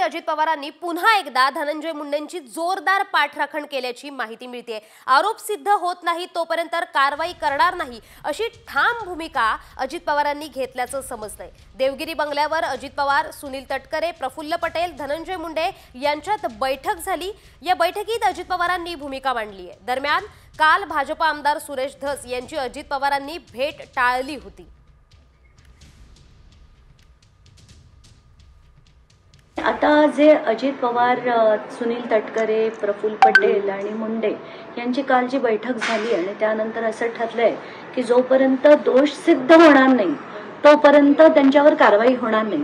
अजित पवारांनी पुन्हा एकदा धनंजय मुंडेंची जोरदार पाठराखण केल्याची माहिती मिळते। आरोप सिद्ध होत नाही तोपर्यंत कारवाई करणार नाही अशी ठाम भूमिका अजित पवारांनी घेतल्याचं समजतंय। देवगिरी बंगल्यावर अजित पवार, सुनील तटकरे, प्रफुल्ल पटेल, धनंजय मुंडे यांच्यात बैठक झाली। या बैठकीत अजित पवारांनी भूमिका मांडली आहे। दरम्यान काल भाजप आमदार सुरेश धस यांची अजित पवारांनी भेट टाळली होती। आता जे अजित पवार, सुनील तटकरे, प्रफुल्ल पटेल आणि मुंडे यांची काल जी बैठक झाली आणि त्यानंतर असं ठरलंय की जोपर्यंत दोष सिद्ध होणार नाही तोपर्यंत त्यांच्यावर कारवाई होणार नाही।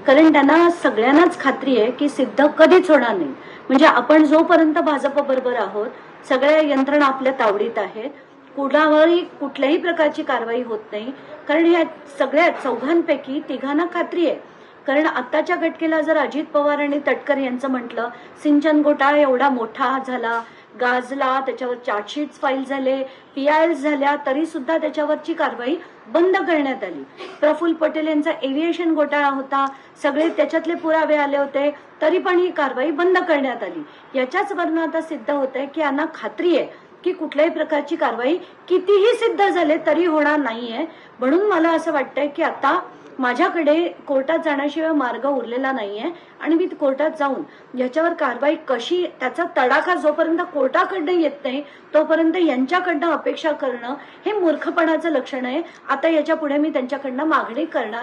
कारण त्यांना सगळ्यांनाच खात्री आहे की सिद्ध कधीच होणार नाही। म्हणजे आपण जोपर्यंत भाजप बरोबर आहोत, सगळ्या यंत्रणा आपल्या तावडीत आहेत, कुणावरही कुठल्याही प्रकारची कारवाई होत नाही। कारण या सगळ्या चौघांपैकी तिघांना खात्री आहे। कारण आताच्या घटकेला जर अजित पवार आणि तटकर यांचं म्हटलं, सिंचन घोटाळा एवढा मोठा झाला, गाजला, त्याच्यावर चार्जशीट्स फाईल झाले, PILs झाल्या, तरी सुद्धा त्याच्यावरची कारवाई बंद करण्यात आली। प्रफुल्ल पटेल यांचा एव्हिएशन घोटाळा होता, सगळे त्याच्यातले पुरावे आले होते, तरी पण ही कारवाई बंद करण्यात आली। याच्याच वरून आता सिद्ध होतंय की यांना खात्री आहे की कुठल्याही प्रकारची कारवाई कितीही सिद्ध झाले तरी होणार नाहीये। म्हणून मला असं वाटतंय की आता माझ्याकडे कोर्टात जाण्याशिवाय मार्ग उरलेला नाहीये आणि मी कोर्टात जाऊन याच्यावर कारवाई कशी, त्याचा तडाखा जोपर्यंत कोर्टाकडनं येत नाही तोपर्यंत यांच्याकडनं अपेक्षा करणं हे मूर्खपणाचं लक्षण आहे। आता याच्या पुढे मी त्यांच्याकडनं मागणी करणार